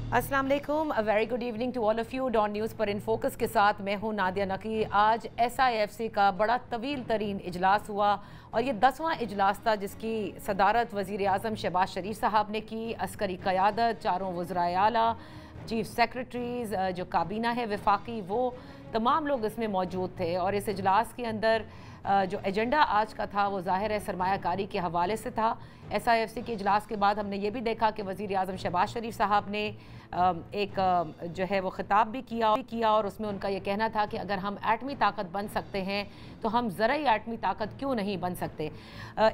अस्सलाम वालेकुम, a very good evening to all of you. Dawn news पर in focus के साथ मैं हूं नादिया नकी। आज SIFC का बड़ा तवील तरीन इजलास हुआ और ये 10वां इजलास था जिसकी सदारत वज़ीर आज़म शहबाज शरीफ साहब ने की। अस्करी क़यादत, चारों वज़राए आला, चीफ सेक्रेटरीज़, जो काबीना है वफाकी, वो तमाम लोग इसमें मौजूद थे। और इस इजलास के अंदर जो एजेंडा आज का था वो ज़ाहिर है सरमायाकारी के हवाले से था। SIFC के इजलास के बाद हमने ये भी देखा कि वज़ीर आज़म शहबाज शरीफ साहब ने एक जो है वो ख़िताब भी किया और उसमें उनका ये कहना था कि अगर हम एटमी ताकत बन सकते हैं तो हम ज़रूरी एटमी ताकत क्यों नहीं बन सकते।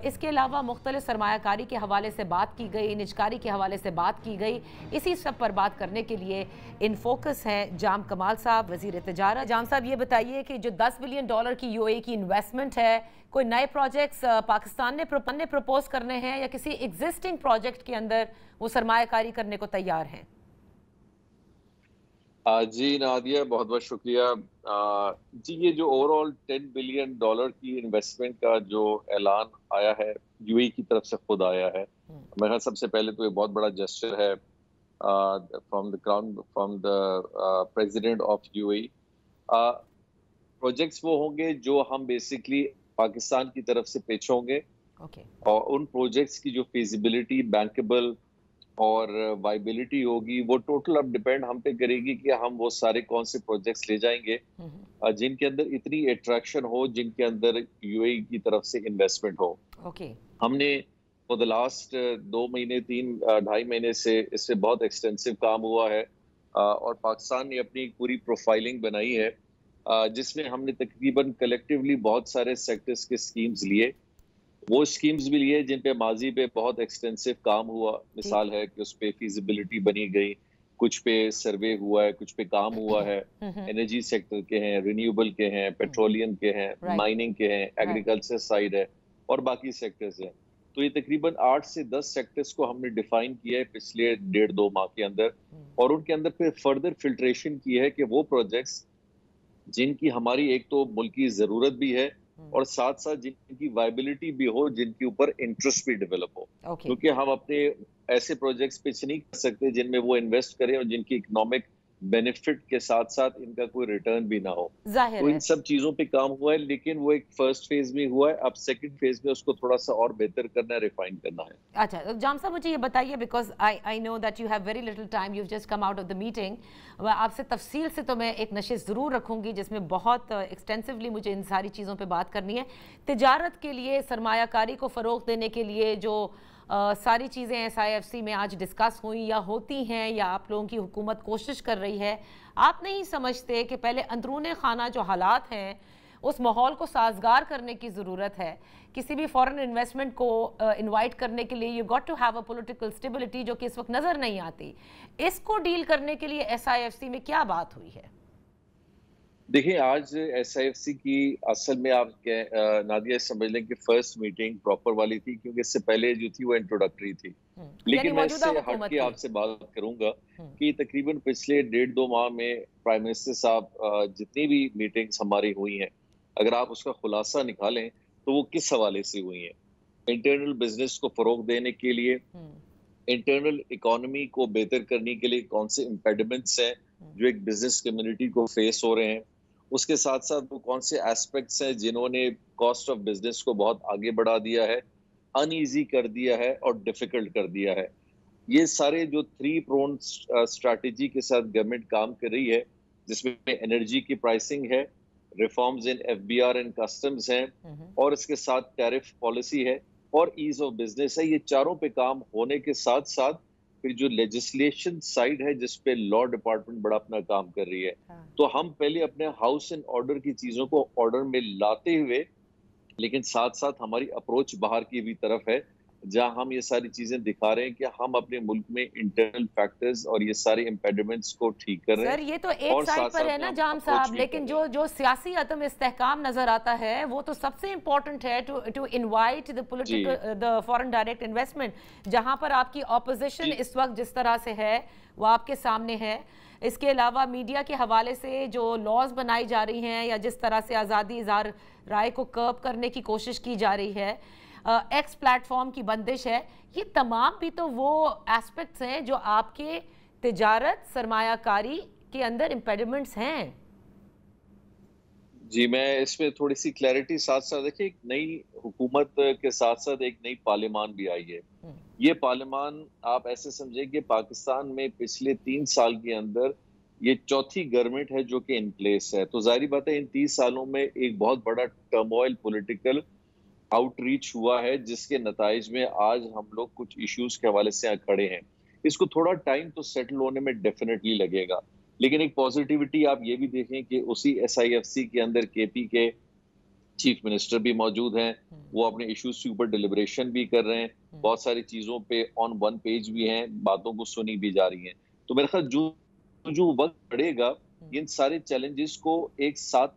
इसके अलावा मुख्तलिफ सरमायाकारी के हवाले से बात की गई, निजकारी के हवाले से बात की गई। इसी सब पर बात करने के लिए इन फोकस हैं जाम कमाल साहब, वज़ीर तिजारत। जाम साहब, ये बताइए कि जो $10 बिलियन की UAE की इन्वेस्टमेंट है, कोई नए प्रोजेक्ट्स पाकिस्तान ने प्रपोज करने हैं या किसी एग्जिस्टिंग प्रोजेक्ट के अंदर वो सरमायाकारी करने को तैयार हैं? जी नादिया, बहुत बहुत शुक्रिया। जी, ये जो ओवरऑल $10 बिलियन की इन्वेस्टमेंट का जो ऐलान आया है UAE की तरफ से खुद आया है, मेरे ख्याल सबसे पहले तो ये बहुत बड़ा जेस्चर है from the president of UAE। Projects वो होंगे जो हम बेसिकली पाकिस्तान की तरफ से पिच होंगे और उन प्रोजेक्ट्स की जो फिजिबिलिटी, बैंकेबल और वाइबिलिटी होगी, वो टोटल अब डिपेंड हम पे करेगी कि हम वो सारे कौन से प्रोजेक्ट्स ले जाएंगे जिनके अंदर इतनी अट्रैक्शन हो, जिनके अंदर UAE की तरफ से इन्वेस्टमेंट हो। हमने फॉर द लास्ट 2 महीने 2.5 महीने से इससे बहुत एक्सटेंसिव काम हुआ है और पाकिस्तान ने अपनी पूरी प्रोफाइलिंग बनाई है जिसमें हमने तकरीबन कलेक्टिवली बहुत सारे सेक्टर्स के स्कीम्स लिए। वो स्कीम्स भी लिए जिन पे माजी पे बहुत एक्सटेंसिव काम हुआ। मिसाल है कि उस पे फिजिबिलिटी बनी गई, कुछ पे सर्वे हुआ है, कुछ पे काम हुआ है। एनर्जी सेक्टर के हैं, रिन्यूएबल के हैं, पेट्रोलियम के हैं, माइनिंग के हैं, एग्रीकल्चर साइड है और बाकी सेक्टर्स हैं। तो ये तकरीबन 8 से 10 सेक्टर्स को हमने डिफाइन किया है पिछले 1.5-2 माह के अंदर और उनके अंदर फिर फर्दर फिल्ट्रेशन की है कि वो प्रोजेक्ट्स जिनकी हमारी एक तो मुल्क की जरूरत भी है और साथ साथ जिनकी वायबिलिटी भी हो, जिनके ऊपर इंटरेस्ट भी डेवलप हो। क्योंकि हम अपने ऐसे प्रोजेक्ट्स पिच नहीं कर सकते जिनमें वो इन्वेस्ट करें और जिनकी इकोनॉमिक बेनिफिट के साथ साथ इनका कोई रिटर्न भी ना हो। तो इन सब चीजों पे काम हुआ है, लेकिन वो एक फर्स्ट फेज में हुआ है। अब सेकंड फेज में उसको थोड़ा सा और बेहतर करना है, रिफाइन करना है। अच्छा, तो जाम साहब मुझे ये बताइए, because I know that you have very little time, you just come out of the meeting. आपसे तफसील से तो मैं एक नशिस्त ज़रूर रखूंगी जिसमें बहुत एक्सटेंसिवली मुझे इन सारी चीज़ों पे बात करनी है। तिजारत के लिए, सरमायाकारी को फ़रोग़ देने के लिए जो सारी चीज़ें SIFC में आज डिस्कस हुई या होती हैं या आप लोगों की हुकूमत कोशिश कर रही है, आप नहीं समझते कि पहले अंदरूने खाना जो हालात हैं उस माहौल को साजगार करने की ज़रूरत है? किसी भी फॉरेन इन्वेस्टमेंट को इनवाइट करने के लिए you got to have a political stability जो कि इस वक्त नज़र नहीं आती। इसको डील करने के लिए SIFC में क्या बात हुई है? देखिए, आज SIFC की असल में आप नादिया समझ लें कि फर्स्ट मीटिंग प्रॉपर वाली थी, क्योंकि इससे पहले जो थी वो इंट्रोडक्टरी थी। लेकिन मैं इससे हट के आपसे बात करूंगा कि तकरीबन पिछले 1.5-2 माह में प्राइम मिनिस्टर साहब जितनी भी मीटिंग्स हमारी हुई हैं, अगर आप उसका खुलासा निकालें तो वो किस हवाले से हुई हैं। इंटरनल बिजनेस को फरोग देने के लिए, इंटरनल इकोनॉमी को बेहतर करने के लिए कौन से इम्पेडिमेंट्स हैं जो एक बिजनेस कम्युनिटी को फेस हो रहे हैं, उसके साथ साथ वो कौन से एस्पेक्ट्स हैं जिन्होंने कॉस्ट ऑफ बिजनेस को बहुत आगे बढ़ा दिया है, अनईजी कर दिया है और डिफिकल्ट कर दिया है। ये सारे जो 3 प्रोन स्ट्रैटेजी के साथ गवर्नमेंट काम कर रही है, जिसमें एनर्जी की प्राइसिंग है, reforms in FBR and customs हैं और इसके साथ टैरिफ पॉलिसी है और ईज ऑफ बिजनेस है। ये चारों पे काम होने के साथ साथ फिर जो लेजिस्लेशन साइड है जिसपे लॉ डिपार्टमेंट बड़ा अपना काम कर रही है। तो हम पहले अपने हाउस एंड ऑर्डर की चीजों को ऑर्डर में लाते हुए, लेकिन साथ साथ हमारी अप्रोच बाहर की भी तरफ है, जहां हम ये सारी चीजें दिखा रहे हैं कि हम अपने मुल्क में इंटरनल फैक्टर्स और ये सारे इम्पेडिमेंट्स को ठीक कर रहे हैं। सर, ये तो एक साइड पर है ना जाम साहब, लेकिन जो सियासी अदम इस्तेहकाम नजर आता है वो तो सबसे इम्पोर्टेंट है to invite the foreign direct investment, जहां पर आपकी ऑपोजिशन इस वक्त जिस तरह से है वो आपके सामने है। इसके अलावा मीडिया के हवाले से जो लॉज बनाई जा रही हैं या जिस तरह से आज़ादी इज़हार राय को कर्ब करने की कोशिश की जा रही है, एक्स प्लेटफॉर्म की बंदिश है, ये तमाम भी तो वो एस्पेक्ट्स हैं जो आपके तिजारत सरमाया कारी के अंदर इम्पेडिमेंट्स हैं? जी, मैं इसमें थोड़ी सी क्लैरिटी साथ साथ, देखिए एक नई हुकूमत के साथ साथ एक नई पार्लियामान भी आई है। ये पार्लियामान आप ऐसे समझे कि पाकिस्तान में पिछले 3 साल के अंदर ये चौथी गवर्नमेंट है जो कि इन प्लेस है। तो जाहिर बात है इन 30 सालों में एक बहुत बड़ा टर्मोइल पॉलिटिकल आउटरीच हुआ है, जिसके नताइज में आज हम लोग कुछ इश्यूज के हवाले से यहाँ खड़े हैं। इसको थोड़ा टाइम तो सेटल होने में डेफिनेटली लगेगा, लेकिन एक पॉजिटिविटी आप ये भी देखें कि उसी SIFC के अंदर KP के चीफ मिनिस्टर भी मौजूद हैं, वो अपने इश्यूज के ऊपर डिलिब्रेशन भी कर रहे हैं, बहुत सारी चीजों पे ऑन वन पेज भी हैं, बातों को सुनी भी जा रही हैं। तो मेरे ख्याल जो वक्त पड़ेगा, इन सारे चैलेंजेस को एक साथ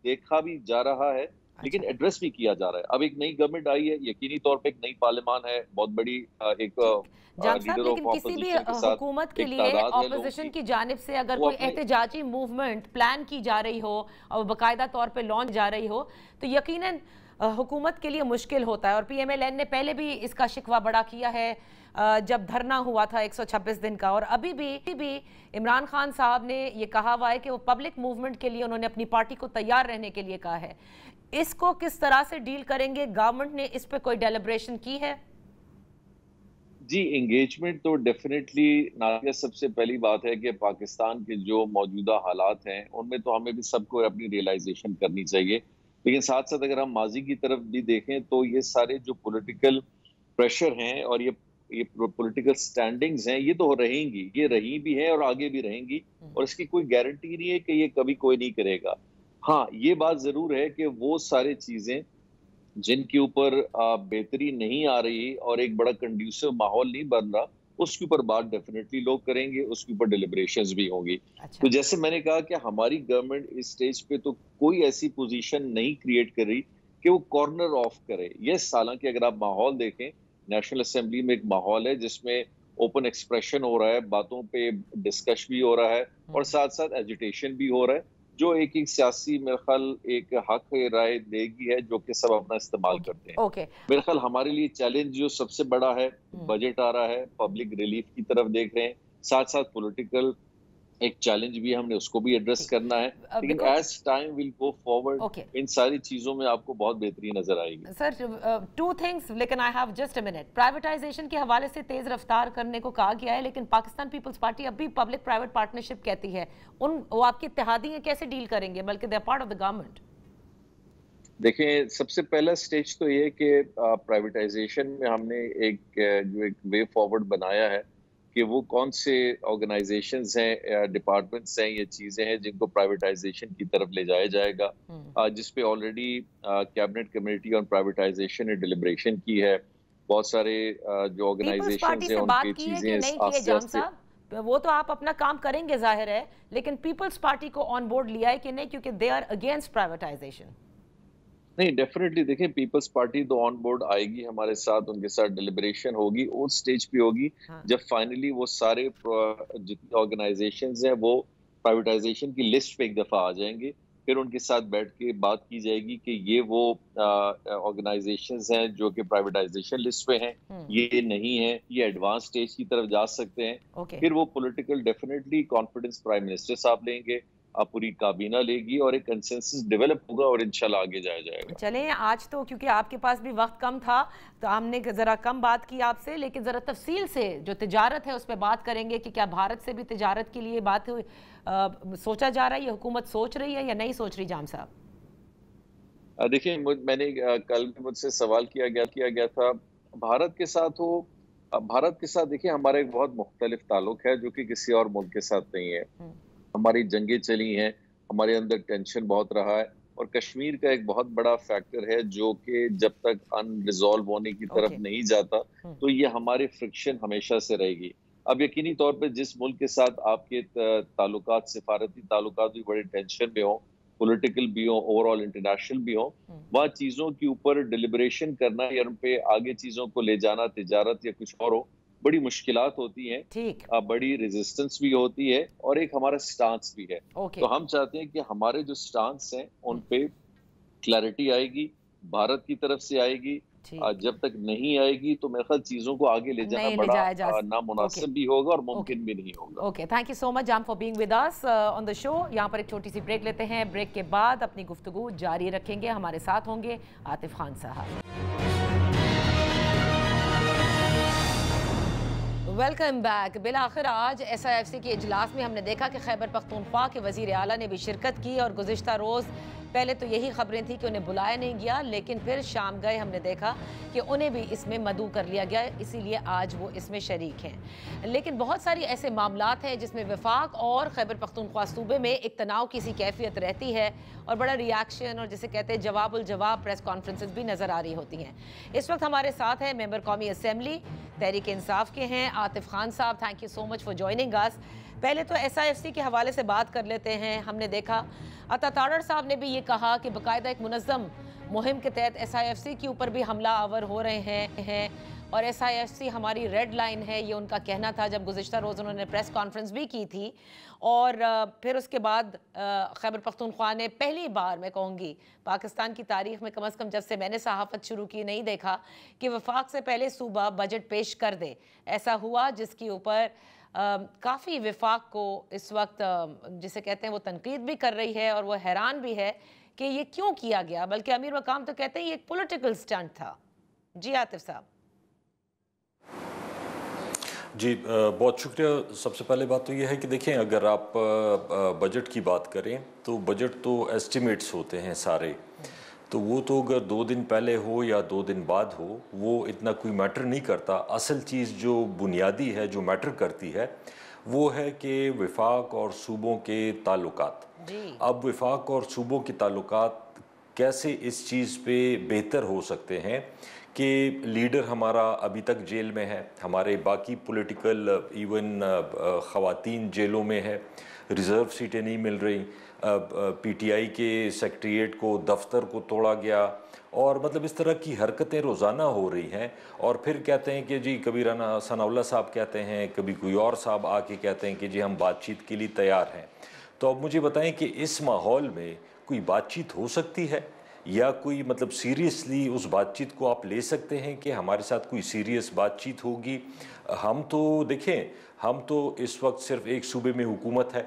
देखा भी जा रहा है, लेकिन एड्रेस भी किया जा रहा है। अब एक नई गवर्नमेंट आई है, यकीनी तौर पे एक नई पार्लियामान है, बहुत बड़ी एक लीडर ऑफ किसी भी हुकूमत के लिए ऑपोजिशन की जानिब से अगर कोई एहतजाजी मूवमेंट प्लान की जा रही हो और बाकायदा तौर पे लॉन्च जा रही हो, तो यकीनन हुकूमत के लिए मुश्किल होता है। और PMLN ने पहले भी इसका शिकवा बड़ा किया है जब धरना हुआ था 126 दिन का, और अभी भी इमरान खान साहब ने ये कहा हुआ है कि वो पब्लिक मूवमेंट के लिए उन्होंने अपनी पार्टी को तैयार रहने के लिए कहा है। इसको किस तरह से डील करेंगे? गवर्नमेंट ने इस पे कोई डेलिब्रेशन की है? जी, एंगेजमेंट तो डेफिनेटली नादिया, सबसे पहली बात है कि पाकिस्तान के जो मौजूदा हालात हैं उनमें तो हमें भी सबको अपनी रियलाइजेशन करनी चाहिए, लेकिन साथ साथ अगर हम माजी की तरफ भी देखें तो ये सारे जो पॉलिटिकल प्रेशर हैं और ये पॉलिटिकल स्टैंडिंग्स हैं, ये तो रहेंगी, ये रही भी है और आगे भी रहेंगी, और इसकी कोई गारंटी नहीं है कि ये कभी कोई नहीं करेगा। हाँ, ये बात जरूर है कि वो सारी चीजें जिनके ऊपर बेहतरी नहीं आ रही और एक बड़ा कंड्यूसिव माहौल नहीं बन रहा, उसके ऊपर बात डेफिनेटली लोग करेंगे, उसके ऊपर डिलिब्रेशंस भी होंगी। तो जैसे मैंने कहा कि हमारी गवर्नमेंट इस स्टेज पे तो कोई ऐसी पोजीशन नहीं क्रिएट कर रही कि वो कॉर्नर ऑफ करे। यस, हालांकि अगर आप माहौल देखें, नेशनल असेंबली में एक माहौल है जिसमें ओपन एक्सप्रेशन हो रहा है, बातों पे डिस्कश भी हो रहा है और साथ साथ एजिटेशन भी हो रहा है, जो एक सियासी मेरे ख्याल एक हक राय देगी है, जो कि सब अपना इस्तेमाल करते हैं। मेरे ख्याल हमारे लिए चैलेंज जो सबसे बड़ा है, बजट आ रहा है, पब्लिक रिलीफ की तरफ देख रहे हैं, साथ साथ पॉलिटिकल एक चैलेंज भी हमने उसको भी एड्रेस करना है, लेकिन as time will go forward इन सारी चीजों में आपको बहुत बेहतरी नजर आएगी। सर, टू थिंग्स, लेकिन I have just a minute. Privatisation के हवाले से तेज रफ्तार करने को कहा गया है, लेकिन पाकिस्तान पीपल्स पार्टी अब भी पब्लिक प्राइवेट पार्टनरशिप कहती है। वो आपके इत्तेहादी हैं, कैसे डील करेंगे, बल्कि they are part of the government? देखिए, सबसे पहला स्टेज तो ये कि प्राइवेटाइजेशन में हमने एक वे फॉरवर्ड बनाया है कि वो कौन से ऑर्गेनाइजेशंस हैं, डिपार्टमेंट्स हैं, ये चीजें हैं जिनको प्राइवेटाइजेशन की तरफ ले जाया जाएगा, जिसपे already cabinet committee on privatisation ने डिलिब्रेशन की है। बहुत सारे जो ऑर्गेनाइजेशंस हैं उनकी चीजें आस्ते वो तो आप अपना काम करेंगे जाहिर है, लेकिन पीपल्स पार्टी को ऑन बोर्ड लिया है कि नहीं, क्योंकि दे आर अगेंस्ट प्राइवेटाइजेशन? नहीं, डेफिनेटली देखिए, पीपल्स पार्टी तो ऑन बोर्ड आएगी हमारे साथ, उनके साथ डिलिब्रेशन होगी, उस स्टेज पे होगी जब फाइनली वो सारे जितनी ऑर्गेनाइजेशंस हैं वो प्राइवेटाइजेशन की लिस्ट पे एक दफा आ जाएंगे, फिर उनके साथ बैठ के बात की जाएगी कि ये वो ऑर्गेनाइजेशंस हैं जो कि प्राइवेटाइजेशन लिस्ट पे हैं, ये नहीं है, ये एडवांस स्टेज की तरफ जा सकते हैं। फिर वो political definitely confidence prime minister साहब लेंगे, पूरी काबीना लेगी और एक कंसेंसस डेवलप होगा और इंशाल्लाह आगे जाया जाएगा। चलें, आज तो क्योंकि आपके पास भी वक्त कम था तो हमने जरा कम बात की आपसे, लेकिन जरा तफसील से जो तिजारत है उस पर बात करेंगे कि क्या भारत से भी तिजारत के लिए बात सोचा जा रहा है, ये हुकूमत सोच रही है या नहीं सोच रही? जाम साहब, देखिए, मैंने कल भी मुझसे सवाल किया गया था भारत के साथ देखिए हमारा एक बहुत मुख्तलिफ ताल्लुक है जो कि किसी और मुल्क के साथ नहीं है। हमारी जंगें चली हैं, हमारे अंदर टेंशन बहुत रहा है, और कश्मीर का एक बहुत बड़ा फैक्टर है जो कि जब तक अनरिजॉल्व होने की तरफ नहीं जाता तो ये हमारे फ्रिक्शन हमेशा से रहेगी। अब यकीनी तौर पे जिस मुल्क के साथ आपके ताल्लुकात, सिफारती ताल्लुकात भी बड़े टेंशन में हो, पॉलिटिकल भी हो, ओवरऑल इंटरनेशनल भी हो, वहाँ चीज़ों के ऊपर डिलिब्रेशन करना या उन पे आगे चीज़ों को ले जाना, तिजारत या कुछ और हो, बड़ी मुश्किलात होती हैं, बड़ी रेजिस्टेंस भी होती है और एक हमारा स्टांस भी है। तो हम चाहते हैं कि हमारे जो स्टांस हैं उन पे क्लैरिटी आएगी, भारत की तरफ से आएगी, जब तक नहीं आएगी तो मेरे ख्याल चीजों को आगे ले जाना बड़ा नामुनासिब भी होगा और मुमकिन भी नहीं होगा। Okay, thank you so much jam for being with us on the show. यहाँ पर एक छोटी सी ब्रेक लेते हैं, ब्रेक के बाद अपनी गुफ्तगू जारी रखेंगे। हमारे साथ होंगे आतिफ खान साहब। Welcome back. बिल आखिर आज SIFC के इजलास में हमने देखा कि खैबर पख्तूनख्वा के वज़ीर आला ने भी शिरकत की और गुज़िश्ता रोज़ पहले तो यही खबरें थी कि उन्हें बुलाया नहीं गया, लेकिन फिर शाम गए हमने देखा कि उन्हें भी इसमें मदऊ कर लिया गया, इसीलिए आज वो इसमें शरीक हैं। लेकिन बहुत सारी ऐसे मामलात हैं जिसमें वफाक और खैबर पख्तूनख्वा सूबे में एक तनाव की सी कैफियत रहती है और बड़ा रिएक्शन और जिसे कहते हैं जवाबुल जवाब प्रेस कॉन्फ्रेंसेस भी नज़र आ रही होती हैं। इस वक्त हमारे साथ हैं मेंबर कौमी असम्बली तहरीक इंसाफ के हैं आतिफ खान साहब। Thank you so much for joining us. पहले तो SIFC के हवाले से बात कर लेते हैं। हमने देखा अता तारड़ साहब ने भी ये कहा कि बाकायदा एक मुनज़्ज़म मुहिम के तहत SIFC के ऊपर भी हमला आवर हो रहे हैं और SIFC हमारी रेड लाइन है, ये उनका कहना था जब गुज़िश्ता रोज़ उन्होंने प्रेस कॉन्फ्रेंस भी की थी। और फिर उसके बाद खैबर पख्तूनख्वा ने पहली बार, मैं कहूँगी पाकिस्तान की तारीख़ में कम से कम जब से मैंने सहाफ़त शुरू की, नहीं देखा कि वफाक से पहले सूबा बजट पेश कर दे। ऐसा हुआ जिसके ऊपर काफ़ी वफाक को इस वक्त जिसे कहते हैं वो तनकीद भी कर रही है और वो हैरान भी है कि ये क्यों किया गया, बल्कि अमीर मकाम तो कहते हैं ये एक पॉलिटिकल स्टंट था। जी आतिफ साहब। जी बहुत शुक्रिया। सबसे पहले बात तो ये है कि देखें, अगर आप बजट की बात करें तो बजट तो एस्टिमेट्स होते हैं सारे, तो वो तो अगर 2 दिन पहले हो या 2 दिन बाद हो वो इतना कोई मैटर नहीं करता। असल चीज़ जो बुनियादी है, जो मैटर करती है, वो है कि वफाक और सूबों के ताल्लुकात। अब वफाक और सूबों के ताल्लुकात कैसे इस चीज़ पे बेहतर हो सकते हैं कि लीडर हमारा अभी तक जेल में है, हमारे बाकी पॉलिटिकल इवन ख़वातीन जेलों में है, रिज़र्व सीटें नहीं मिल रही, PTI के सेक्रेटेरिएट को, दफ्तर को तोड़ा गया, और मतलब इस तरह की हरकतें रोज़ाना हो रही हैं। और फिर कहते हैं कि जी कभी राना सनाउल्लाह साहब कहते हैं, कभी कोई और साहब आके कहते हैं कि जी हम बातचीत के लिए तैयार हैं। तो अब मुझे बताएं कि इस माहौल में कोई बातचीत हो सकती है या कोई मतलब सीरियसली उस बातचीत को आप ले सकते हैं कि हमारे साथ कोई सीरियस बातचीत होगी? हम तो देखें, हम तो इस वक्त सिर्फ एक सूबे में हुकूमत है,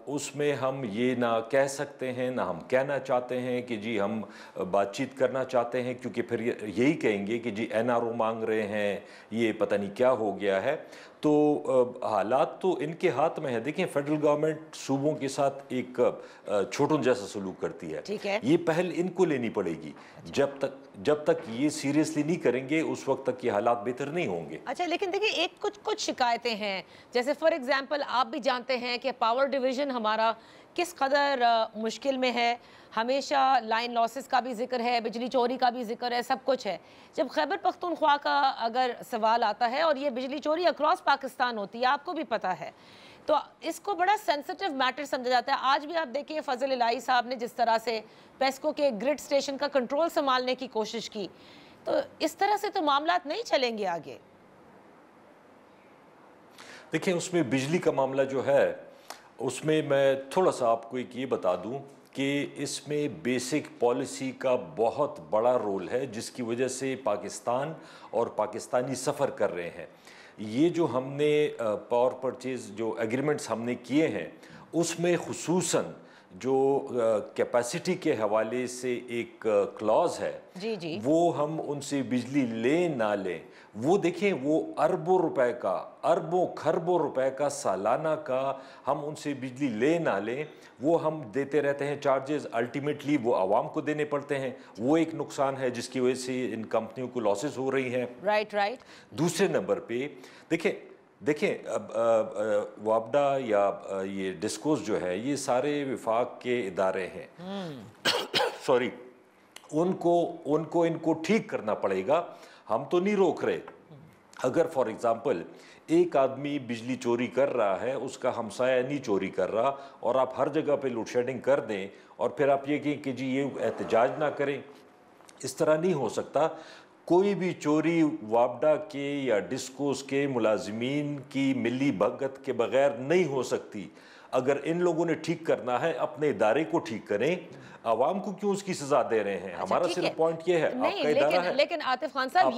उसमें हम ये ना कह सकते हैं ना हम कहना चाहते हैं कि जी हम बातचीत करना चाहते हैं, क्योंकि फिर यही कहेंगे कि जी NRO मांग रहे हैं, ये पता नहीं क्या हो गया है। तो हालात तो इनके हाथ में है। देखिए, फेडरल गवर्नमेंट सूबों के साथ एक छोटों जैसा सलूक करती है, ठीक है। ये पहल इनको लेनी पड़ेगी। अच्छा। जब तक ये सीरियसली नहीं करेंगे उस वक्त तक ये हालात बेहतर नहीं होंगे। अच्छा, लेकिन देखिए एक कुछ शिकायतें हैं, जैसे फॉर एग्जांपल आप भी जानते हैं कि पावर डिवीज़न हमारा किस कदर मुश्किल में है। हमेशा लाइन लॉसेस का भी जिक्र है, बिजली चोरी का भी जिक्र है, सब कुछ है। जब खैबर पख्तूनख्वा का अगर सवाल आता है, और ये बिजली चोरी अक्रॉस पाकिस्तान होती है, आपको भी पता है, तो इसको बड़ा सेंसिटिव मैटर समझा जाता है। आज भी आप देखिए फजल इलाही साहब ने जिस तरह से पेस्को के ग्रिड स्टेशन का कंट्रोल संभालने की कोशिश की, तो इस तरह से तो मामलात नहीं चलेंगे आगे। देखिए, उसमें बिजली का मामला जो है उसमें मैं थोड़ा सा आपको एक ये बता दूं कि इसमें बेसिक पॉलिसी का बहुत बड़ा रोल है, जिसकी वजह से पाकिस्तान और पाकिस्तानी सफ़र कर रहे हैं। ये जो हमने पावर परचेज़ जो एग्रीमेंट्स हमने किए हैं, उसमें खुसूसन जो कैपेसिटी के हवाले से एक क्लॉज है, जी। वो हम उनसे बिजली ले ना लें, वो देखें, वो अरबों रुपए का, अरबों खरबों रुपए का सालाना का हम उनसे बिजली ले ना लें, वो हम देते रहते हैं चार्जेस, अल्टीमेटली वो आवाम को देने पड़ते हैं। वो एक नुकसान है जिसकी वजह से इन कंपनियों को लॉसेस हो रही हैं। राइट। दूसरे नंबर पे देखें अब वापडा या ये डिस्कोस जो है, ये सारे विफाक के इदारे हैं। सॉरी, उनको इनको ठीक करना पड़ेगा। हम तो नहीं रोक रहे। अगर फॉर एग्जांपल एक आदमी बिजली चोरी कर रहा है, उसका हमसाया नहीं चोरी कर रहा, और आप हर जगह पे लोड शेडिंग कर दें और फिर आप ये कहें कि जी ये एहतजाज ना करें, इस तरह नहीं हो सकता। कोई भी चोरी वापडा के या डिस्कोस के मुलाजिमीन की मिली भगत के बगैर नहीं हो सकती। اگر ان لوگوں نے ٹھیک کرنا ہے اپنے ادارے کو ٹھیک کریں، عوام کو کیوں اس کی سزا دے رہے ہیں؟ ہمارا صرف پوائنٹ یہ ہے، آپ کا ادارہ ہے۔ لیکن عاطف خان صاحب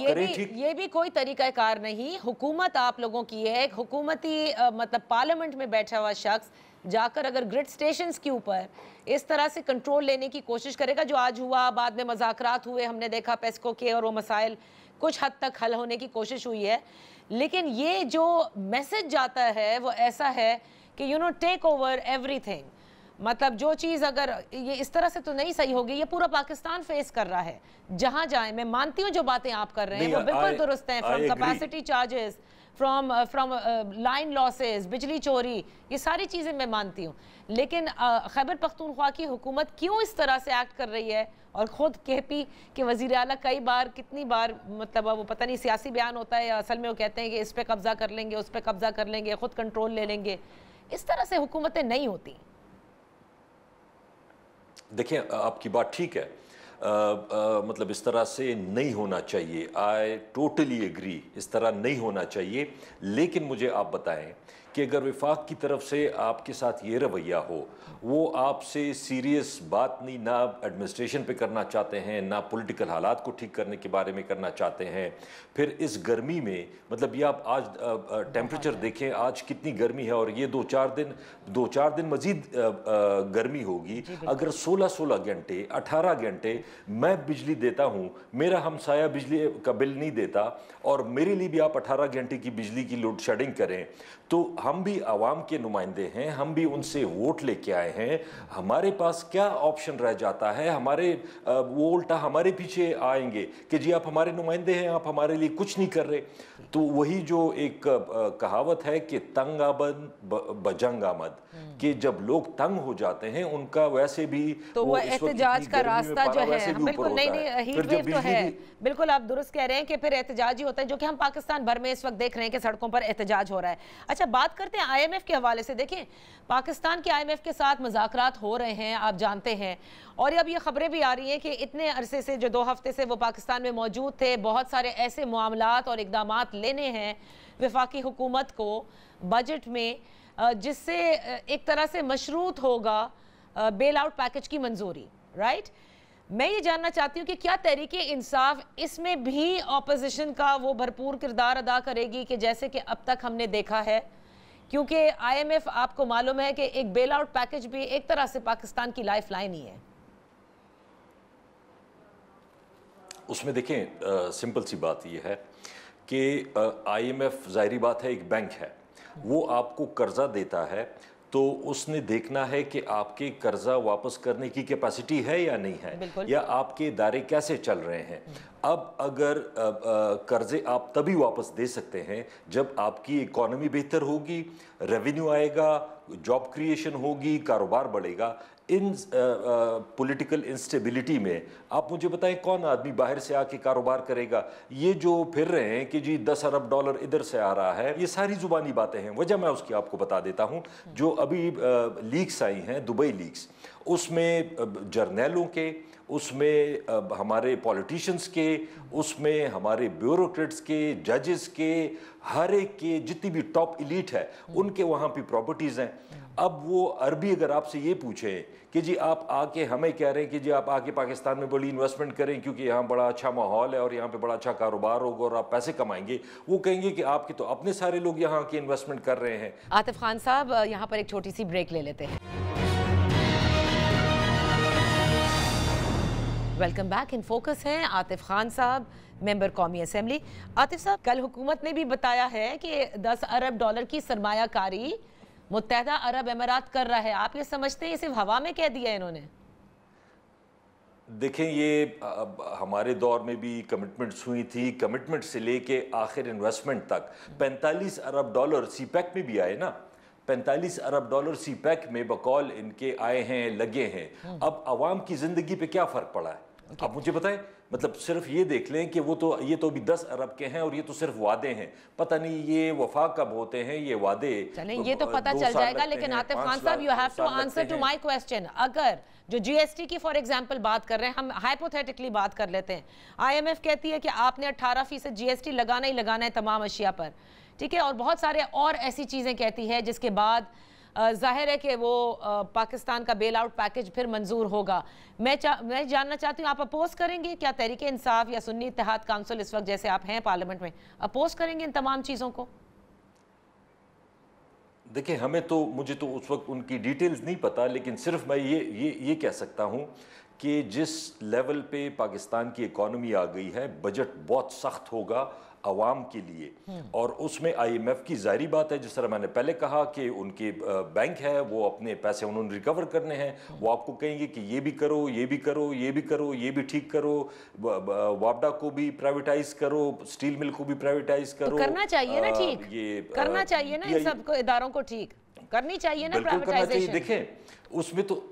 یہ بھی کوئی طریقہ کار نہیں، حکومت آپ لوگوں کی ہے، ایک حکومتی مطلب پارلیمنٹ میں بیٹھا ہوا شخص جا کر اگر گریڈ سٹیشنز کے اوپر اس طرح سے کنٹرول لینے کی کوشش کرے گا، جو آج ہوا، بعد میں مذاکرات ہوئے، ہم نے دیکھا پیسکو کے، اور وہ مسائل کچھ حد تک حل ہونے کی کوشش ہوئی ہے، لیکن یہ جو میسج جاتا ہے وہ ایسا ہے کہ ٹیک اوور ایوری تھنگ، مطلب جو چیز اگر یہ اس طرح سے تو نہیں صحیح ہوگی، یہ پورا پاکستان فیس کر رہا ہے جہاں جائیں۔ میں مانتی ہوں جو باتیں آپ کر رہے ہیں وہ بالکل درست ہیں، from capacity charges, from line losses, بجلی چوری، یہ ساری چیزیں میں مانتی ہوں، لیکن خیبر پختونخوا کی حکومت کیوں اس طرح سے ایکٹ کر رہی ہے؟ اور خود کے پی کے وزیر اعلیٰ کتنی بار مطلب وہ پتہ نہیں سیاسی بیان ہوتا ہے یا اصل میں وہ کہتے ہیں کہ اس پہ قبضہ کر لیں گے، اس پہ قبضہ کر لیں گے، خود کنٹرول لے لیں گے، اس طرح سے حکومتیں نہیں ہوتی۔ دیکھیں آپ کی بات ٹھیک ہے، مطلب اس طرح سے نہیں ہونا چاہیے، آئی ٹوٹلی ایگری، اس طرح نہیں ہونا چاہیے، لیکن مجھے آپ بتائیں کہ اگر وفاق کی طرف سے آپ کے ساتھ یہ رویہ ہو، وہ آپ سے سیریس بات نہیں، نہ ایڈمنسٹریشن پہ کرنا چاہتے ہیں، نہ پولیٹیکل حالات کو ٹھیک کرنے کے بارے میں کرنا چاہتے ہیں، پھر اس گرمی میں مطلب یہ آپ آج ٹیمپریچر دیکھیں، آج کتنی گرمی ہے، اور یہ دو چار دن مزید گرمی ہوگی۔ اگر 16 گھنٹے 18 گھنٹے میں بجلی دیتا ہوں، میرا ہمسایہ بجلی کا بل نہیں دیتا، اور میرے لیے بھی آپ 18 گھنٹے کی بجلی کی لوڈ شیڈنگ کریں، تو ہم بھی عوام کے نمائندے ہیں، ہم بھی ان سے ووٹ لے کے آئے ہیں، ہمارے پاس کیا آپشن رہ جاتا ہے؟ وہ الٹا ہمارے پیچھے آئیں گے کہ جی آپ ہمارے نمائندے ہیں، آپ ہمارے لیے کچھ نہیں کر رہے۔ تو وہی جو ایک کہاوت ہے کہ تنگ آمد بجنگ آمد، کہ جب لوگ تنگ ہو جاتے ہیں ان کا ویسے بھی تو وہ احتجاج کا راستہ جو ہے، بالکل نہیں ہیٹ ویو تو ہے، بالکل آپ درست کہہ رہے ہیں کہ پھر احتجاج ہی ہوتا ہے، جو کہ ہم پاکستان بھر میں اس وقت دیکھ رہے ہیں کہ سڑکوں پر احتجاج ہو رہا ہے۔ اچھا بات کرتے ہیں آئی ایم ایف کے حوالے سے۔ دیکھیں پاکستان کے آئی ایم ایف کے ساتھ مذاکرات ہو رہے ہیں، آپ جانتے ہیں، اور اب یہ خبریں بھی آ رہی ہیں کہ اتنے عرصے سے جو 2 ہفتے سے وہ پاکستان میں موجود تھے، بہت سارے ایسے معاملات اور اقدامات لینے ہیں وفاقی حکومت کو بجٹ میں، جس سے ایک طرح سے مشروط ہوگا بیل آؤٹ پیکج کی منظوری، رائٹ؟ میں یہ جاننا چاہتی ہوں کہ کیا تحریک انصاف اس میں بھی اپوزیشن کا وہ بھرپور کردار ادا کرے گی کہ جیسے کہ اب تک ہم نے دیکھا ہے؟ کیونکہ آئی ایم ایف آپ کو معلوم ہے کہ ایک بیل آؤٹ پیکج بھی ایک طرح سے پاکستان کی لائف لائن ہی ہے۔ اس میں دیکھیں سمپل سی بات یہ ہے کہ آئی ایم ایف ظاہری بات ہے ایک بینک ہے، وہ آپ کو قرضہ دیتا ہے، تو اس نے دیکھنا ہے کہ آپ کے قرضہ واپس کرنے کی کیپیسٹی ہے یا نہیں ہے، یا آپ کے ادارے کیسے چل رہے ہیں۔ اب اگر قرضے آپ تبھی واپس دے سکتے ہیں جب آپ کی اکانومی بہتر ہوگی، ریونیو آئے گا، جاب کریشن ہوگی، کاروبار بڑھے گا۔ ان پولیٹیکل انسٹیبلٹی میں آپ مجھے بتائیں کون آدمی باہر سے آ کے کاروبار کرے گا؟ یہ جو پھر رہے ہیں کہ جی 10 ارب ڈالر ادھر سے آ رہا ہے، یہ ساری زبانی باتیں ہیں۔ وجہ میں اس کی آپ کو بتا دیتا ہوں، جو ابھی لیکس آئی ہیں، دبئی لیکس، اس میں جرنیلوں کے، اس میں ہمارے پولیٹیشنز کے، اس میں ہمارے بیوروکریٹس کے، ججز کے، ہر ایک کے جتنی بھی ٹاپ ایلیٹ ہے ان کے وہاں پہ پراپرٹیز ہیں۔ اب وہ عربی اگر آپ سے یہ پوچھیں کہ جی آپ آ کے ہمیں کہہ رہے ہیں کہ جی آپ آ کے پاکستان میں بڑی انویسٹمنٹ کریں کیونکہ یہاں بڑا اچھا ماحول ہے اور یہاں پہ بڑا اچھا کاروبار ہوگا اور آپ پیسے کمائیں گے، وہ کہیں گے کہ آپ کے تو اپنے سارے لوگ یہاں کے انویسٹمنٹ کر رہے ہیں۔ عاطف خان صاحب یہاں پر ایک چھوٹی سی بریک لے لیتے ہیں۔ ویلکم بیک، ان فوکس ہیں عاطف خان صاحب، ممبر قومی اسمبلی۔ عاطف صاحب، کل حکومت نے بھی بتایا ہے کہ 10 ارب ڈالر کی سرمایہ کاری متحدہ عرب امارات کر رہا ہے، آپ یہ سمجھتے ہیں یہ صرف ہوا میں کہہ دیا انہوں نے؟ دیکھیں یہ ہمارے دور میں بھی کمٹمنٹس ہوئی تھی، کمٹمنٹ سے لے کے آخر انویسٹمنٹ تک۔ 45 ارب ڈالر سی پیک میں بھی آئے نا، 45 ارب ڈالر سی پیک میں بقول ان کے آئے ہیں، لگے ہیں۔ اب عوام کی زندگی پہ کیا فرق پڑا ہے؟ اب مجھے بتائیں، مطلب صرف یہ دیکھ لیں کہ یہ تو بھی 10 ارب کے ہیں اور یہ تو صرف وعدے ہیں، پتہ نہیں یہ وفاق کب ہوتے ہیں یہ وعدے۔ چلیں یہ تو پتہ چل جائے گا، لیکن عاطف خان صاحب you have to answer to my question۔ اگر جو جی ایس ٹی کی فار ایگزامپل بات کر رہے ہیں، ہم ہائپوتھیٹکلی بات کر لیتے ہیں، آئی ایم ایف کہتی ہے کہ آپ نے 18% جی ایس ٹی لگانا ہی لگانا ہے تمام اشیاء پر، ٹھیک ہے، اور بہت سارے اور ایسی چیزیں کہتی ہے جس کے بعد ज़ाहिर है कि वो पाकिस्तान का बेल आउट पैकेज फिर मंजूर होगा। मैं जानना चाहती हूँ, आप अपोज करेंगे क्या तहरीक इंसाफ या सुन्नी इत्तेहाद काउंसिल इस वक्त जैसे आप हैं पार्लियामेंट में, अपोज करेंगे इन तमाम चीज़ों को? देखिए, मुझे तो उस वक्त उनकी डिटेल्स नहीं पता, लेकिन सिर्फ मैं ये कह सकता हूँ कि जिस लेवल पे पाकिस्तान की इकॉनमी आ गई है, बजट बहुत सख्त होगा अवाम के लिए। और उसमें IMF की ज़ाहिरी बात है, जिस तरह मैंने पहले कहा कि उनके बैंक है, वो अपने पैसे उन्होंने रिकवर करने हैं, वो आपको कहेंगे कि ये भी करो, ये भी करो, ये भी करो, ये भी ठीक करो, वापडा को भी प्राइवेटाइज करो, स्टील मिल को भी प्राइवेटाइज करो। तो करना चाहिए ना, ठीक ये करना चाहिए ना, इन सब इदारों को ठीक करनी चाहिए ना प्राइवेटाइजेशन। देखें, उसमें तो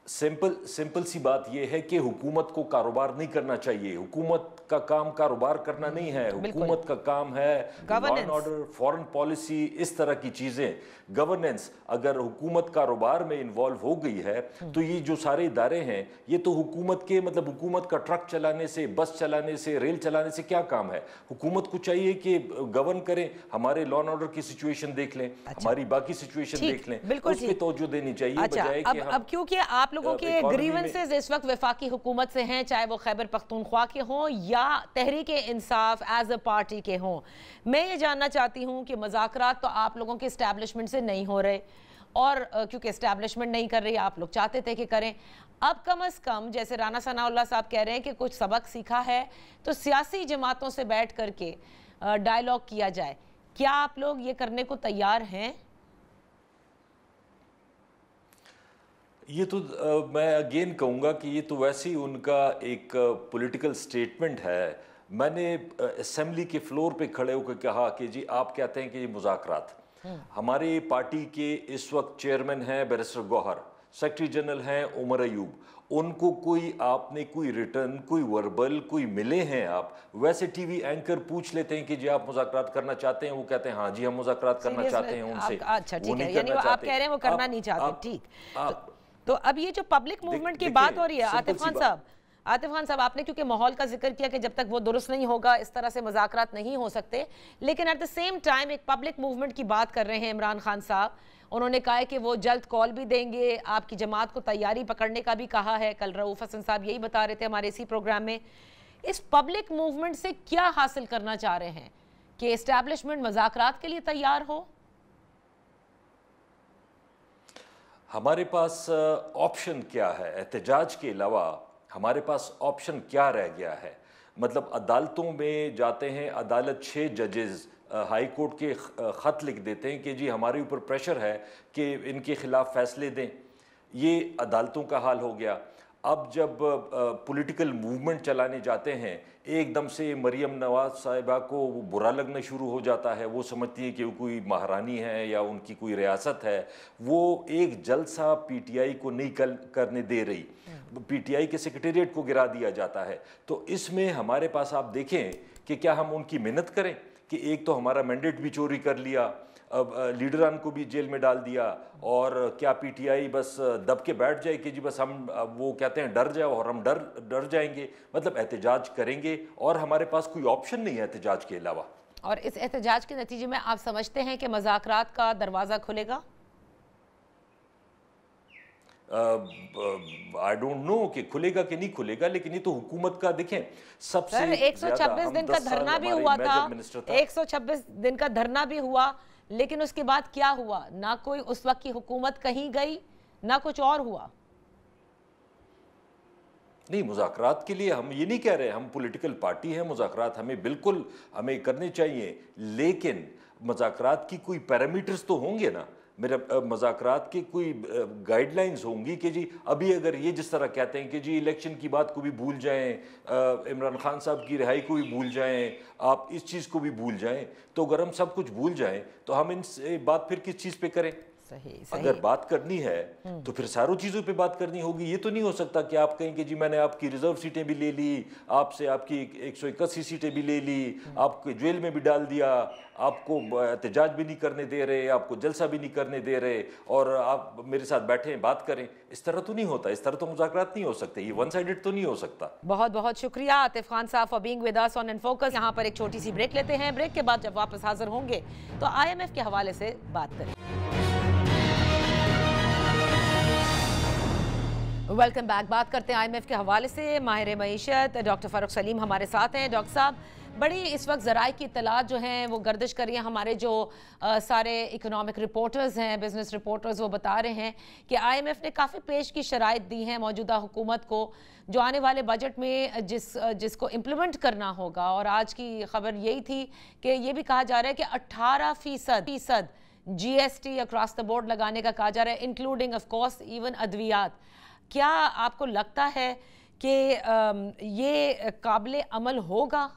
सिंपल सी बात यह है कि हुकूमत को कारोबार नहीं करना चाहिए। हुकूमत का काम कारोबार करना नहीं है, हुकूमत का काम है law and order, foreign policy, इस तरह की चीजें, गवर्नेंस। अगर हुकूमत कारोबार में इन्वॉल्व हो गई है तो ये जो सारे इदारे हैं, ये तो हुकूमत के मतलब हुकूमत का ट्रक चलाने से, बस चलाने से, रेल चलाने से क्या काम है? हुकूमत को चाहिए कि गवर्न करें, हमारे लॉ एंड ऑर्डर की सिचुएशन देख लें, हमारी बाकी सिचुएशन देख लें, उस पे तवज्जो देनी चाहिए। बजाय कि अब क्योंकि आप लोगों के ग्रीवेंसेस इस वक्त वफाकी हुकूमत से हैं, चाहे वो खैबर पख्तूनख्वा के हों या Tehreek Insaf as a party के हों, मैं ये जानना चाहती हूँ कि मुज़ाकरात तो आप लोगों के इस्टेब्लिशमेंट से नहीं हो रहे, और क्योंकि इस्टेब्लिशमेंट नहीं कर रही, आप लोग चाहते थे कि करें। अब कम अज़ कम जैसे राना सनाउल्लाह साहब कह रहे हैं कि कुछ सबक सीखा है तो सियासी जमातों से बैठ करके डायलॉग किया जाए, क्या आप लोग ये करने को तैयार हैं? ये तो मैं अगेन कहूँगा कि ये तो वैसे ही उनका एक पॉलिटिकल स्टेटमेंट है। मैंने असेंबली के फ्लोर पे खड़े होकर कहा कि जी आप कहते हैं कि ये मुज़ाकरात, हमारे पार्टी के इस वक्त चेयरमैन हैं बैरिस्टर गौहर, सेक्रेटरी जनरल हैं उमर अयूब, उनको कोई आपने कोई रिटर्न, कोई वर्बल, कोई मिले हैं आप? वैसे टीवी एंकर पूछ लेते हैं कि जी आप मुज़ाकरात करना चाहते हैं, वो कहते हैं हाँ जी हम मुज़ाकरात करना चाहते हैं उनसे। अच्छा ठीक है, यानी आप कह रहे हैं वो करना नहीं चाहते, ठीक। तो अब ये जो पब्लिक मूवमेंट की बात हो रही है, आतिफ खान साहब आपने क्योंकि माहौल का जिक्र किया कि जब तक वो दुरुस्त नहीं होगा इस तरह से मुज़ाकरात नहीं हो सकते, लेकिन एट द सेम टाइम एक पब्लिक मूवमेंट की बात कर रहे हैं इमरान खान साहब। उन्होंने कहा है कि वो जल्द कॉल भी देंगे, आपकी जमात को तैयारी पकड़ने का भी कहा है। कल रऊफ हसन साहब यही बता रहे थे हमारे इसी प्रोग्राम में। इस पब्लिक मूवमेंट से क्या हासिल करना चाह रहे हैं कि एस्टैब्लिशमेंट मुज़ाकरात के लिए तैयार हो? हमारे पास ऑप्शन क्या है? एहतजाज के अलावा हमारे पास ऑप्शन क्या रह गया है? मतलब अदालतों में जाते हैं, अदालत 6 जजेस हाई कोर्ट के ख़त लिख देते हैं कि जी हमारे ऊपर प्रेशर है कि इनके ख़िलाफ़ फ़ैसले दें। ये अदालतों का हाल हो गया। अब जब पॉलिटिकल मूवमेंट चलाने जाते हैं, एकदम से मरियम नवाज साहिबा को बुरा लगना शुरू हो जाता है। वो समझती हैं कि वो कोई महारानी है या उनकी कोई रियासत है। वो एक जलसा PTI को नहीं करने दे रही, PTI के सेक्रेटेरिएट को गिरा दिया जाता है। तो इसमें हमारे पास आप देखें कि क्या हम उनकी मेहनत करें कि एक तो हमारा मैंडेट भी चोरी कर लिया, अब लीडरान को भी जेल में डाल दिया, और क्या PTI बस दब के बैठ जाए कि जी बस हम वो कहते हैं डर जाओ और हम डर जाएंगे? मतलब एहतजाज करेंगे और हमारे पास कोई ऑप्शन नहीं है एहतजाज के अलावा। और इस एहतजाज के नतीजे में आप समझते हैं कि मुज़ाकरात का दरवाज़ा खुलेगा? आई डोंट नो कि खुलेगा कि नहीं खुलेगा, लेकिन ये तो हुकूमत का देखें सबसे 126 दिन का धरना भी हुआ था, 126 दिन का धरना भी हुआ, लेकिन उसके बाद क्या हुआ? ना कोई उस वक्त की हुकूमत कहीं गई, ना कुछ और हुआ। नहीं, मुज़ाकरात के लिए हम ये नहीं कह रहे, हम पॉलिटिकल पार्टी हैं, मुज़ाकरात हमें करने चाहिए, लेकिन मुज़ाकरात की कोई पैरामीटर्स तो होंगे ना। मेरा मुज़ाकरात की कोई गाइडलाइंस होंगी कि जी अभी अगर ये जिस तरह कहते हैं कि जी इलेक्शन की बात को भी भूल जाएं, इमरान खान साहब की रिहाई को भी भूल जाएं, आप इस चीज़ को भी भूल जाएं, तो अगर हम सब कुछ भूल जाएं तो हम इनसे बात फिर किस चीज़ पे करें? सही। अगर बात करनी है तो फिर सारों चीज़ों पे बात करनी होगी। ये तो नहीं हो सकता कि आप कहें कि जी मैंने आपकी रिजर्व सीटें भी ले ली, आपसे आपकी 181 सीटें भी ले ली, आपको जेल में भी डाल दिया, आपको एहतजाज भी नहीं करने दे रहे, आपको जलसा भी नहीं करने दे रहे, और आप मेरे साथ बैठे हैं बात करें। इस तरह तो नहीं होता, इस तरह तो मुज़ाकरात नहीं हो सकते, ये वन साइडेड तो नहीं हो सकता। बहुत बहुत शुक्रिया आतिफ खान साहब for being with us on in focus. यहाँ पर एक छोटी सी ब्रेक लेते हैं, ब्रेक के बाद जब वापस हाजिर होंगे तो IMF के हवाले से बात करें। Welcome back. बात करते हैं IMF के हवाले से। माहिर मईशत डॉक्टर फ़ारूक सलीम हमारे साथ हैं। डॉक्टर साहब, बड़ी इस वक्त ज़राए की इत्तलात जो हैं वो गर्दिश कर रही हैं। हमारे जो सारे इकोनॉमिक रिपोर्टर्स हैं, बिजनेस रिपोर्टर्स, वो बता रहे हैं कि IMF ने काफ़ी पेश की शराइत दी हैं मौजूदा हुकूमत को जो आने वाले बजट में जिसको इम्प्लीमेंट करना होगा। और आज की खबर यही थी कि ये भी कहा जा रहा है कि 18% GST अक्रॉस द बोर्ड लगाने का कहा जा रहा है, इंक्लूडिंग ऑफ कोर्स इवन अद्वियात। क्या आपको लगता है कि ये काबिल अमल होगा?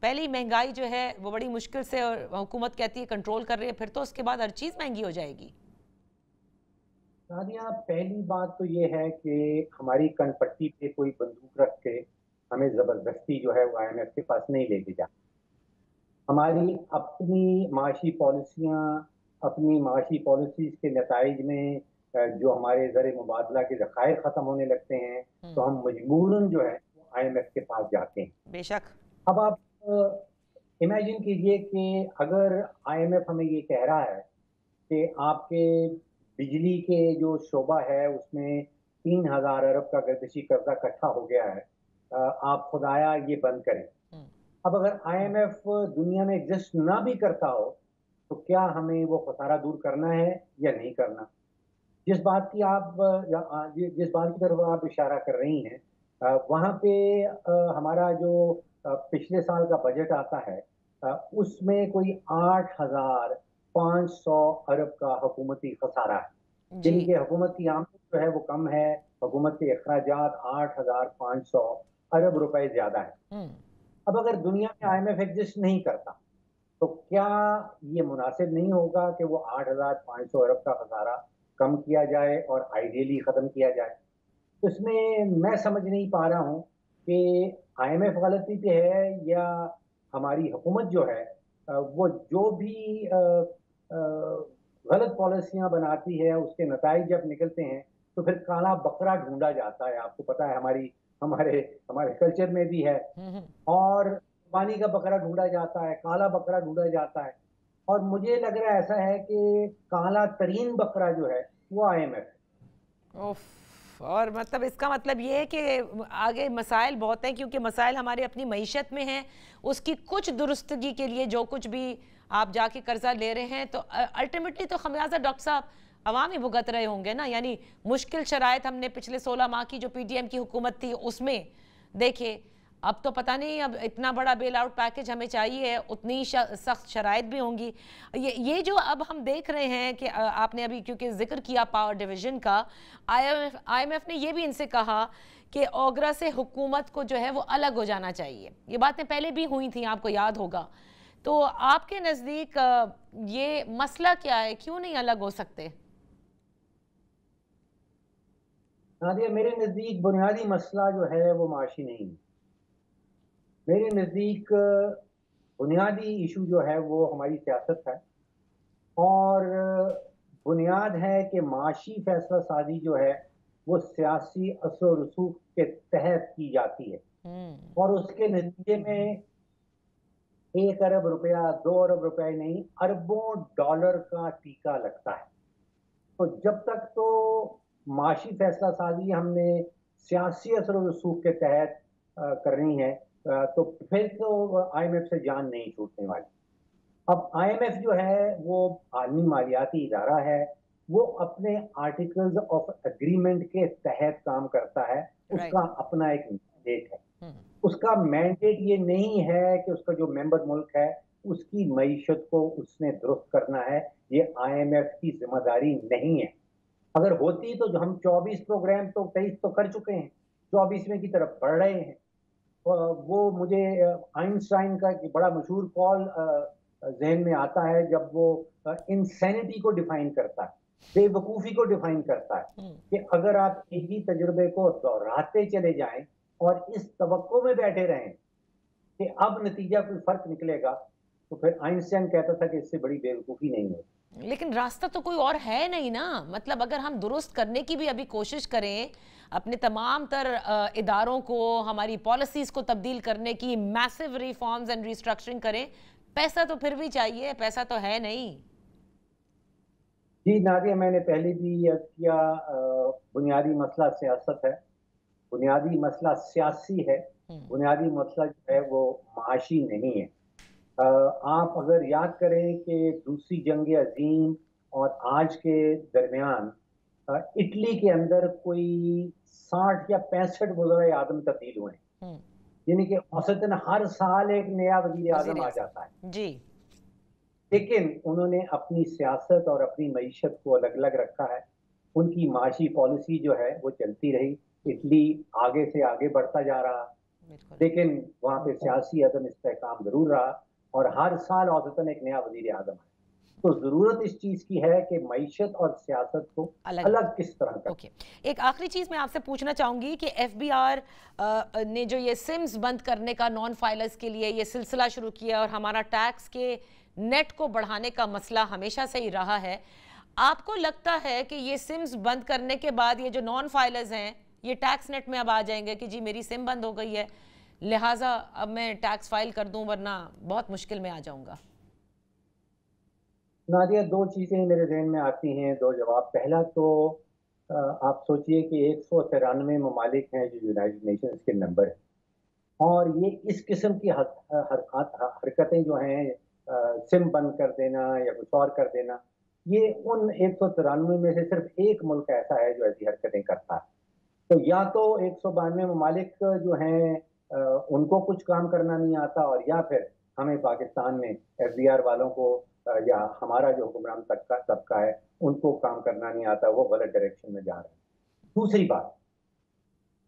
पहली महंगाई जो है वो बड़ी मुश्किल से और हुकूमत कहती है कंट्रोल कर रही है, फिर तो उसके बाद हर चीज़ महंगी हो जाएगी। नादिया, पहली बात तो ये है कि हमारी कनपट्टी पे कोई बंदूक रख के हमें ज़बरदस्ती जो है वो IMF के पास नहीं लेके जा। हमारी अपनी माशी पॉलिसियाँ, अपनी माशी पॉलिसीज़ के नताइज में जो हमारे ज़र मुबादला के ज़खायर ख़त्म होने लगते हैं तो हम मजबूरन जो है IMF के पास जाते हैं। बेशक। अब आप इमेजिन कीजिए कि अगर IMF हमें ये कह रहा है कि आपके बिजली के जो शोबा है उसमें 3000 अरब का गर्दिशी कर्जा इकट्ठा हो गया है, आप खुदाया ये बंद करें। अब अगर IMF दुनिया में एग्जिस्ट ना भी करता हो तो क्या हमें वो खसारा दूर करना है या नहीं करना? जिस बात की तरफ आप इशारा कर रही हैं, वहाँ पे हमारा जो पिछले साल का बजट आता है उसमें कोई 8500 अरब का हुकूमती खसारा है, जिनकी हुकूमत की आमदनी जो है वो कम है, हुकूमत के अखराजात 8500 अरब रुपए ज्यादा है। अब अगर दुनिया में IMF एग्जिस्ट नहीं करता तो क्या ये मुनासिब नहीं होगा कि वो 8500 अरब का खसारा कम किया जाए और आइडियली ख़त्म किया जाए? तो इसमें मैं समझ नहीं पा रहा हूँ कि IMF गलती पे है या हमारी हुकूमत जो है वो जो भी गलत पॉलिसियाँ बनाती है उसके नताइज जब निकलते हैं तो फिर काला बकरा ढूंढा जाता है। आपको पता है हमारे कल्चर में भी है, और पानी का बकरा ढूंढा जाता है, काला बकरा ढूंढा जाता है, और मुझे लग रहा है ऐसा है कि काला तरीन बकरा जो है वो IMF है। और मतलब इसका मतलब ये है कि आगे मसाइल बहुत हैं, क्योंकि मसाइल हमारे अपनी मईशत में हैं। उसकी कुछ दुरुस्तगी के लिए जो कुछ भी आप जाके कर्जा ले रहे हैं तो अल्टीमेटली तो खमियाजा डॉक्टर साहब अवाम ही भुगत रहे होंगे ना। यानी मुश्किल शराइत हमने पिछले 16 माह की जो PTM की हुकूमत थी उसमें देखे, अब तो पता नहीं अब इतना बड़ा बेल आउट पैकेज हमें चाहिए, उतनी सख्त शराइत भी होंगी। ये जो अब हम देख रहे हैं कि आपने अभी क्योंकि जिक्र किया पावर डिवीज़न का, IMF ने ये भी इनसे कहा कि ओगरा से हुकूमत को जो है वो अलग हो जाना चाहिए। ये बातें पहले भी हुई थी, आपको याद होगा। तो आपके नज़दीक ये मसला क्या है, क्यों नहीं अलग हो सकते? नादिया, मेरे नज़दीक बुनियादी मसला जो है वो माशी नहीं है। मेरे नज़दीक बुनियादी इशू जो है वो हमारी सियासत है, और बुनियाद है कि माशी फैसला साजी जो है वो सियासी असर और रसूख के तहत की जाती है, और उसके नतीजे में 1 अरब रुपया, 2 अरब रुपए नहीं, अरबों डॉलर का टीका लगता है। तो जब तक तो माशी फैसला साजी हमने सियासी असर और रसूख के तहत करनी है तो फिर तो IMF से जान नहीं छूटने वाली। अब IMF जो है वो आलमी मालियाती इदारा है, वो अपने आर्टिकल्स ऑफ एग्रीमेंट के तहत काम करता है, उसका अपना एक मैंडेट है। उसका मैंडेट ये नहीं है कि उसका जो मेंबर मुल्क है उसकी मईशत को उसने दुरुस्त करना है, ये IMF की जिम्मेदारी नहीं है। अगर होती तो हम 24 प्रोग्राम तो 23 तो कर चुके हैं, 24वें की तरफ बढ़ रहे हैं। वो मुझे आइंस्टाइन का एक बड़ा मशहूर कॉल जहन में आता है जब वो इंसैनिटी को डिफाइन करता है, बेवकूफ़ी को डिफाइन करता है कि अगर आप एक ही तजुर्बे को दोहराते चले जाएं और इस तवक्को में बैठे रहें कि अब नतीजा कोई फर्क निकलेगा, तो फिर आइंस्टाइन कहता था कि इससे बड़ी बेवकूफ़ी नहीं है। लेकिन रास्ता तो कोई और है नहीं ना। मतलब अगर हम दुरुस्त करने की भी अभी कोशिश करें, अपने तमाम तर इदारों को, हमारी पॉलिसीज़ को तब्दील करने की मैसिव रिफॉर्म्स एंड रिस्ट्रक्चरिंग करें, पैसा तो फिर भी चाहिए, पैसा तो है नहीं। जी नादिया, मैंने पहले भी अर्ज किया, बुनियादी मसला सियासत है, बुनियादी मसला सियासी है, बुनियादी मसला जो है वो माशी नहीं है। आप अगर याद करें कि दूसरी जंग अजीम और आज के दरमियान इटली के अंदर कोई 60 या 65 वज़ीर आज़म तब्दील हुए हैं, यानी कि औसतन हर साल एक नया वज़ीर आज़म आ जाता है जी। लेकिन उन्होंने अपनी सियासत और अपनी मईशत को अलग अलग रखा है। उनकी माशी पॉलिसी जो है वो चलती रही, इटली आगे से आगे बढ़ता जा रहा, लेकिन वहाँ पे सियासी अदम इस्तेहकाम जरूर रहा और हर साल औसतन एक नया वज़ीर आज़म है। तो जरूरत इस चीज की है कि मईशत और सियासत को अलग किस तरह का। एक आखिरी चीज मैं आपसे पूछना चाहूंगी कि एफबीआर ने जो ये सिम्स बंद करने का नॉन फाइलर्स के लिए ये सिलसिला शुरू किया और हमारा टैक्स के नेट को बढ़ाने का मसला हमेशा से ही रहा है, आपको लगता है कि ये सिम्स बंद करने के बाद ये जो नॉन फाइलर्स हैं ये टैक्स नेट में अब आ जाएंगे कि जी मेरी सिम बंद हो गई है, लिहाजा अब मैं टैक्स फाइल कर दूं वरना बहुत मुश्किल में आ जाऊंगा? नादिया, दो चीज़ें मेरे जहन में आती हैं, दो जवाब। पहला तो आप सोचिए कि 193 ममालिक हैं जो यूनाइटेड नेशंस के मेंबर हैं, और ये इस किस्म की हरकतें जो हैं, सिम बंद कर देना या कुछ और कर देना, ये उन 193 में से सिर्फ एक मुल्क ऐसा है जो ऐसी हरकतें करता है। तो या तो 192 ममालिक जो हैं उनको कुछ काम करना नहीं आता, और या फिर हमें पाकिस्तान में एफबीआर वालों को या हमारा जो हुक्मरान तबका है उनको काम करना नहीं आता, वो गलत डायरेक्शन में जा रहे हैं। दूसरी बात,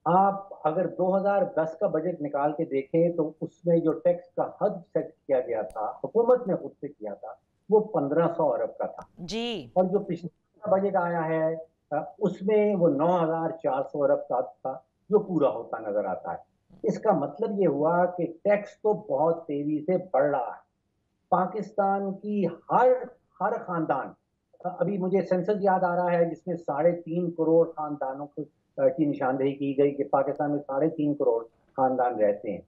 आप अगर 2010 का बजट निकाल के देखें तो उसमें जो टैक्स का हद सेट किया गया था, हुकूमत ने खुद से किया था, वो 1500 अरब का था जी। और जो पिछला बजट आया है उसमें वो 9400 अरब का था, जो पूरा होता नजर आता है। इसका मतलब ये हुआ कि टैक्स तो बहुत तेजी से बढ़ रहा है। पाकिस्तान की हर खानदान, अभी मुझे सेंसस याद आ रहा है जिसमें 3.5 करोड़ खानदानों की निशानदेही की गई कि पाकिस्तान में 3.5 करोड़ खानदान रहते हैं।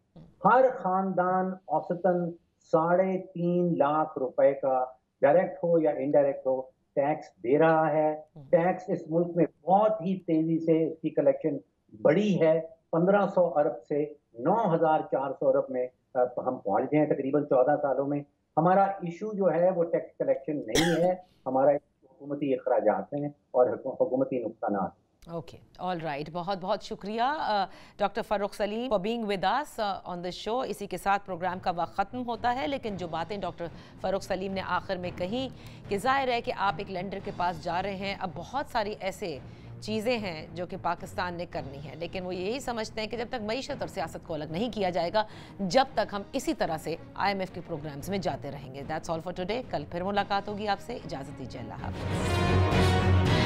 हर खानदान औसतन 3.5 लाख रुपए का डायरेक्ट हो या इनडायरेक्ट हो टैक्स दे रहा है। टैक्स इस मुल्क में बहुत ही तेजी से इसकी कलेक्शन बढ़ी है, 1500 अरब से 9400 अरब में हम पहुंच गए हैं तकरीबन 14 सालों में। हमारा इशू जो है वो टैक्स कलेक्शन नहीं है, हमारा हुकूमती अखराजात हैं और हुकूमती नुकसानात। ओके, ऑल राइट, बहुत बहुत शुक्रिया doctor Farooq Salim for being with us on the show. इसी के साथ प्रोग्राम का वक्त ख़त्म होता है, लेकिन जो बातें डॉक्टर फ़ारूक सलीम ने आखिर में कही कि ज़ाहिर है कि आप एक लेंडर के पास जा रहे हैं, अब बहुत सारी ऐसे चीज़ें हैं जो कि पाकिस्तान ने करनी है, लेकिन वो यही समझते हैं कि जब तक मईशत और सियासत को अलग नहीं किया जाएगा, जब तक हम इसी तरह से IMF के प्रोग्राम्स में जाते रहेंगे। That's all for today. कल फिर मुलाकात होगी आपसे, इजाज़त दीजिए, अल्लाह हाफ़िज़।